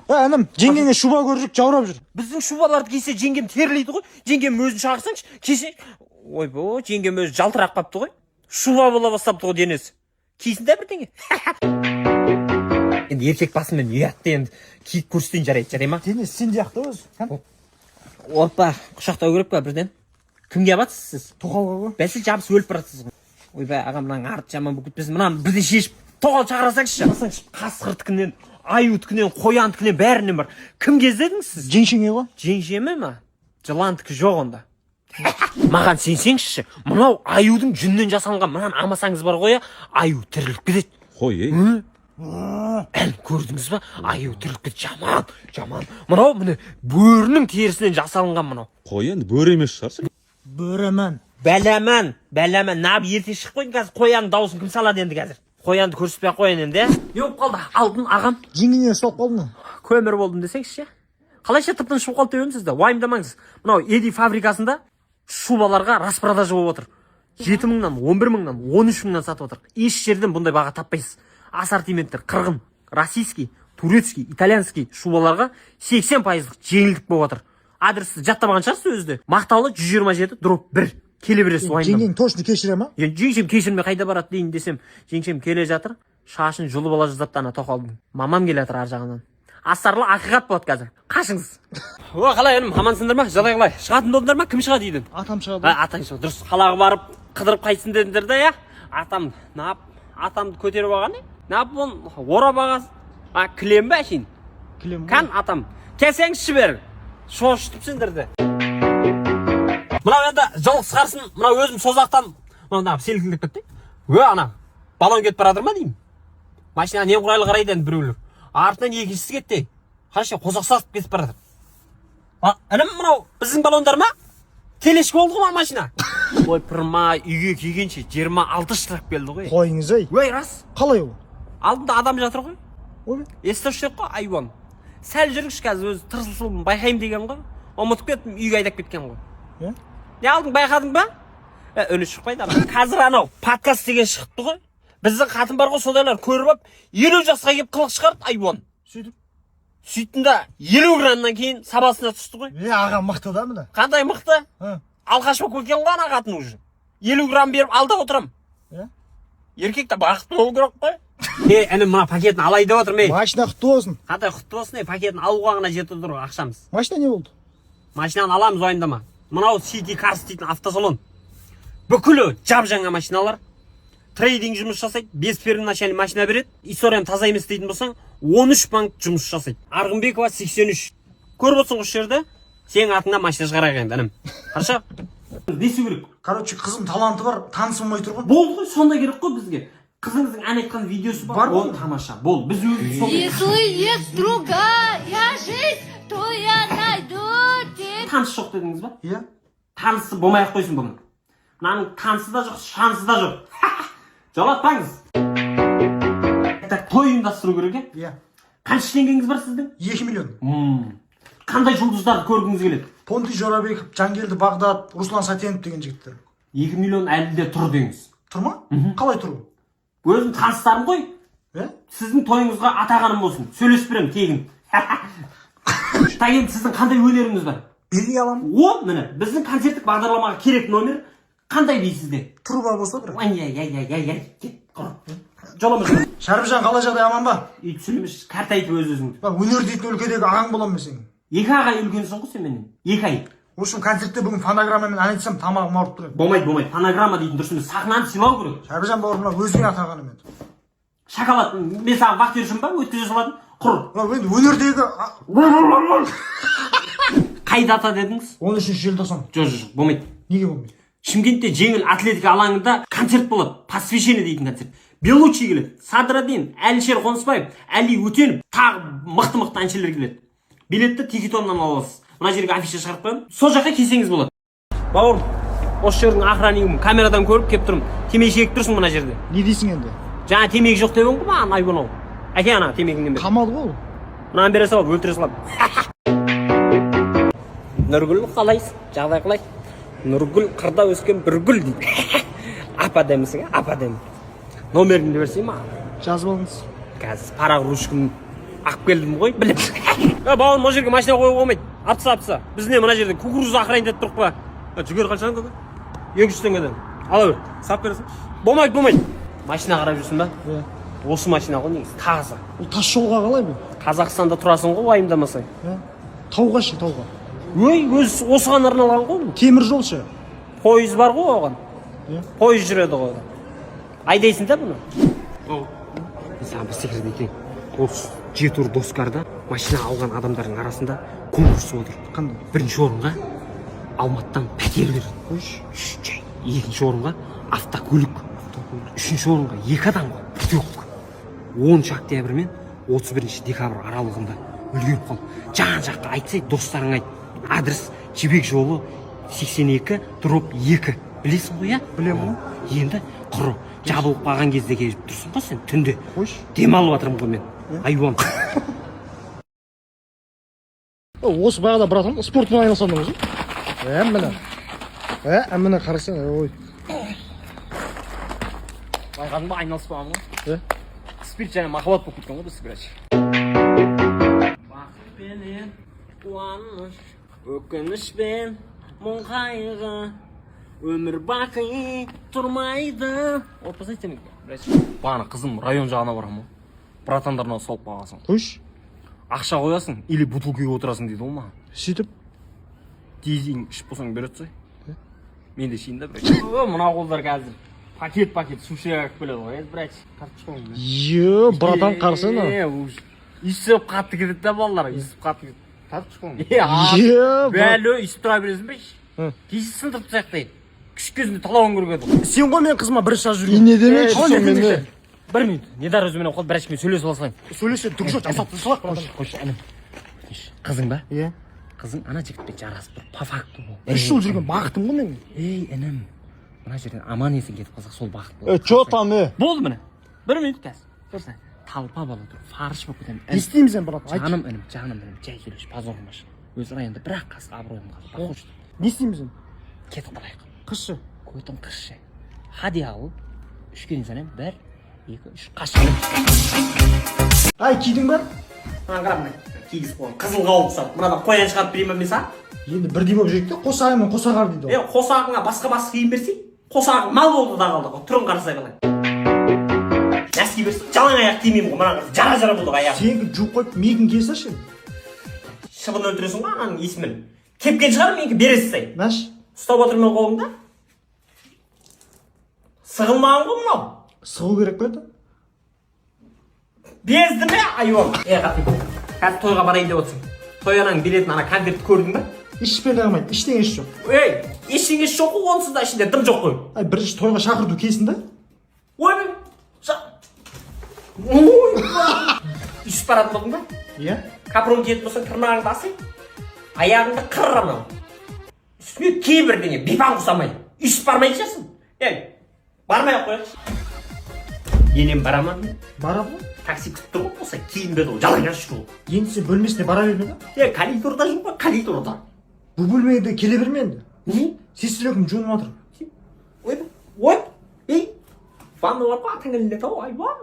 Інім, жеңгеңе шуба көрдік, жаурап жүр. Біздің шубаларды кисе жеңгем терлейді ғой. Жеңгем өзін шақырсаңшы, кисе. Ойбой, жеңгем өзі жалтырақ қапты ғой. Шуба бола бастапты ғой денесі. Кисін де бірдеңе. Енді еркек басымен ұятты енді киіп көрсетейін жарайды ма? Денесі сенде ақты өзі. Опа, құшақтау керек па бірден? Кімге батсыз сіз? Тоқалға ғой. Бәсіл жабысы өліп баратсыз ғой. Ойбай, ағам мынаң арты жаман бүкіт. Біз мынаны бірден шешіп, тоқал шақырасаңызшы. Қасқыртыкінен, аюткінен, қояндыкінен бәрінен бар. Кім кездедіңіз сіз? Жеңшеңе ғой. Жеңшеме ма? Жыландікі жоқ онда. Маған сенсеңізші, мынау аюдың жүннен жасалған мынаны амасаңыз бар ғой, аю тіріліп кетеді. Қой, Көрдіңіз ба? Аю тіріліп кетеді, жаман. Мынау міне бөрінің терісінен жасалынған мынау. қой енді бөрі емес шығарсың. Бөрімін. Бәләмән. Нап ерте шығып қойын қазір. Қоянның дауысын кім салады енді қазір? Қоянды көрсетпей қойын енді, Не болып қалды? Алдын ағам. Жеңгеңе соғып қалдың ба? Көмір болдым десеңізші. Қалайша тып-тыныш шығып қалды деп сізді? Уайымдамаңыз. Мынау Эди фабрикасында шубаларға распродажа болып отыр. 7 мыңнан, 11 мыңнан, 13 мыңнан сатып отыр. Еш жерден бұндай баға таппайсыз. Ассортименттер қырғын, российский, турецкий, итальянский шубаларға 80% жеңілдік болып отыр. Адресті жаттамаған шығарсыз өзді. Мақталы 127/1. Келе бересіз уайымдамай. Жеңгең точно кешіре ма? Жеңшем кешірмей қайда барады дейін десем, жеңшем келе жатыр, шашын жұлып ала жаздапты ана тоқалдың. Мамам келе жатыр ар жағынан. Астарлы ақиқат болады қазір. Қашыңыз. О, қалай інім, амансыңдар ма? Жағдай қалай? Шығатын болдыңдар ма? Кім шығады үйден? Атам шығады. Атаң шығады. Дұрыс. Қалаға барып қыдырып қайтсын дедіңдер да, Атам, атамды көтеріп алған, оны орап ағасы. Кілем бе әшейін? Кілем. Қан атам. Кесеңізші бер. Шошытып сендерді. Мынау енді жол қысқарсын, мынау өзім созақтан мынау селкілдеп кетті. Ана, балон кетіп барадыр ма деймін. Машина немқұрайлы қарайды енді біреулер. Артынан екіншісі кетті. Қарашы, қосақ сатып кетіп барадыр. Інім, мынау біздің балондар ма? Телешкі болды ғой машина. Ой, пырма, үйге күйгенше 26 штраф келді ғой. Қойыңыз ей. Ой, рас. Қалай ол? Алдында адам жатыр ғой. Ой. Естіршек қой, айуан. Сәл жүргіш қазір өзі тырсылсылын байқаймын деген ғой. Ұмытып кеттім, үйге айдап кеткен ғой. Не алдың, байқадың ба? Үні шықпайды. Қазір анау подкаст деген шығыпты ғой. Біздің қатын бар ғой, содайлар көріп ап, 50 жасқа кеп қылық шығарды, айуан. Сөйттінде 50 граммнан кейін сабасына түсті ғой. Аға мықты да мына. Қандай мықты? Алқаш болып кеткен ғой ана қатын уже. 50 грамм беріп алда отырам. Еркек та бақытты болу керек қой. Інім, мына пакетін алай деп отырмын. Машина құтты болсын. Қандай құтты болсын, пакетін алуға ғана жетіп тұр ақшамыз. Машина не болды? Машинаны аламыз, уайымдама. Мынау City Cars дейтін автосалон. Бүкілі жап-жаңа машиналар. Трейдинг жұмыс жасайды, 5 первоначальный машина береді. Историям таза емес дейтін болсаң, 13 банк жұмыс жасайды. Арғынбекова 83. Көріп отырсың осы жерде, сенің атыңнан машина шығарайық енді, інім. Қарашы. Несі керек? Короче, қызым таланты бар, таныс болмай тұр ғой. Болды ғой, сонда керек қой бізге. Қызыңыздың ән айтқан видеосы бар. Ол тамаша. Бол, біз өзіміз сол. Если есть другая жизнь, то я найду тебя. Таныс жоқ дедіңіз ба? Иә. Танысы болмай-ақ қойсын бүгін. Мынаның танысы да жоқ, шансы да жоқ. Жолатпаңыз. Той ұйымдастыру керек, Иә. Қанша теңгеңіз бар сіздің? 2 миллион. Қандай жұлдыздарды көргіңіз келеді? Понти Жорабеков, Жангелді Бағдат, Руслан Сатенов деген жігіттер. 2 миллион әлі де тұр деңіз. Тұр ма? Қалай тұр? Өзім таныстарым ғой. Сіздің тойыңызға атағаным болсын. Сөйлесіп беремін тегін. Тағен сіздің қандай өнеріңіз бар? Бере аламын. О, міне, біздің концерттік бағдарламаға керек номер қандай дейсізде? Труба болса бір. Жолымыз. Шәріпжан, қалай жағдай, аман ба? Үй сөйлемеш, карта айтып өз-өзіңді. Өнер дейтін өлкедегі ағаң боламын мен сенің. 2 ағай үлкенсің ғой сен менен. 2 ай. Осы концертте бүгін фонограммамен ән айтсам тамағым ауырып тұрады. Болмайды. Фонограмма дейтін дұрыс емес. Сахнаны сыйлау керек. Шәріпжан бауырым, өзіңе атағаны мен. Шоколад, мен саған вахтер үшін ба өткізе салатын? Құр. Енді өнердегі... Қай дата дедіңіз? 13 желтоқсан. Жоқ, болмайды. Неге болмайды? Шымкентте жеңіл атлетика алаңында концерт болады. Посвящение дейтін концерт. Белучи келеді, Садрадин, Әлішер Қонысбаев, Әли Өтенов, тағы мықты әншілер келеді. Билетті Тикетоннан аласыз. Мына жерге афиша шығарып қоямын. Сол жаққа келсеңіз болады. Бауырым, осы жердің охраннигін камерадан көріп кеп тұрмын. Темекі шегіп тұрсың мына жерде. Не дейсің енді? Жаңа темекі жоқ деп ғой маған айбон ау. Әке ана темекіңнен бер. Қамал ғой. Мынаны бере салып өлтіре салам. Нұргүл қалайсың? Жағдай қалай? Нұргүл қырда өскен бір гүл дейді. Апа-дәмісің, апа-дәм. Номеріңді берсей ма? Жазып алыңыз. Қазір парақ ручкам Aqib келдім ғой, біліп. Бауырым, ол жерге машина қойып болмайды. Апса. Біз не мына жерде кукуруз охранять етіп тұрық па? Жүгер қаншадан көке? 200 теңгеден. Ала бер. Сап бересің. Болмайды. Машина қарап жүрсің ба? Осы машина ғой негізі таза. Ол тас жолға қалай бұл? Қазақстанда тұрасың ғой, уайымдамасай. Тауға ше, тауға. Өз осыған арналған ғой. Темір жол ше. Пойыз бар ғой оған. Пойыз жүреді ғой. Айдайсың да бұны? Саған бір секрет екен. Осы жетур доскарда машина алған адамдардың арасында конкурс отыр. Қандай? Бірінші орынға Алматыдан пәтер берді. Екінші орынға автокөлік. Үшінші орынға 2 адамға путевка. 10 октябрь мен 31 декабрь аралығында үлгеріп қалды. Жан-жаққа айтсай, достарың айт. Адрес Жібек жолы 82/2. Білесің ғой, Білемін. Енді құры жабылып қалған кезде келіп тұрсың ғой сен түнде. Қойшы. Демалып жатырмын ғой мен. Айуан. Осы бағада братан спортпен айналысамыз. Міне қарасаң, ой. Байқадың ба, айналыспағанмын ғой? Спирт және махаббат болып кеткен ғой біз, короче. Бақыт пенен қуаныш, өкініш пен мұң қайғы, өмір бақи тұрмайды. Отпасай сен бағана қызым район жағына барамын ғой. Братандарына салып бағасың. Қойшы. Ақша қоясың или бутылкаға отырасың дейді ғой маған. Сөйтіп Дейін ішіп болсаң береді сой. Мен де ішейін да, брат. Мына қолдар қазір пакет суши алып келеді ғой, брат. Тартып братан қарасаң. Иісіп қатты кетеді да балалар, иісіп қатты кетеді. Тартып бәлі иісіп тұра бересің бе? Тесі сындырып таяқтайды. Күшік кезінде талауын көргеді. Сен ғой мен қызыма бір шаш жүрген. Не демек? Бір минут. Недар өзімен оқылып бір әшкемен сөйлесіп алсаң. Сөйлесе дүк жоқ жасап тұрсақ. Қойшы, інім. Қызың ба? Иә. Қызың ана жігітпен жарасып тұр. По факту бұл. 3 жыл жүрген бақытым ғой мен. Ей, інім. Мына жерден аман есен кетіп қалсақ сол бақыт болады. Чо там, Болды міне. Бір минут қазір. Көрсін. Талпа бала тұр. Фарш болып кетемін. Не істейміз енді брат? Жаным інім. Жай сөйлеш. Позор қылмашы. Өз районда бір-ақ қасық абыройым қалды. Не істейміз енді? Кетіп қалайық. Қызшы. Көтің қызшы. Хади ал. 3-ке дейін санаймын. 1, 2, 3. Қашқалым. Ай, кидің бар? Қарап міне. Кигіз қойын. Қызыл қауып сап. Мынадан қоян шығарып берейін ба мен саған? Енді бірдей болып жүрек те, қосағым мен қосағар дейді. Қосағыңа басқа киім берсей, қосағың мал болды да қалды ғой. Түрін қарасай қалай. Нәски берсей, жалаң аяқ кимеймін ғой. Мына жара болды аяғым. Сенікі жуып қойып мегін кесірші. Шыбын өлтіресің ғой ананың есімін. Кепкен шығар менікі бересіз сай. Мәш? Ұстап отырмын қолымда. Сығылмаған ғой мынау. Сығу керек қой да. Безді ме айуан? Қатың. Қазір тойға барайын деп отырсың. Той анаң беретін ана конвертті көрдің ба? Ішпен ағамайды, іштен еш жоқ. Ештеңе жоқ қой, онсыз да ішінде дым жоқ қой. Ай, бірінші тойға шақырду кесін да? Ішіп баратын болдың ба? Иә. Капрон киетін болсаң тырнағыңды асай, аяғыңды қырыр анау. Үстіне кейбірдеңе бипан құсамай, ішіп бармай ішесің. Бармай ақ қояды. Енем бараман. Барам ғой? Такси күтіп тұр ғой, болса киінбеді ол, жалаңаш жүр ол. Енді сен бөлмесіне бара берме да? Коридорда жүр ғой, коридорда. Бұл бөлмеде келе берме енді. Сестрекім жуынып жатыр. Ей, ванна бар ғой, атың ілінеді ау, айуан.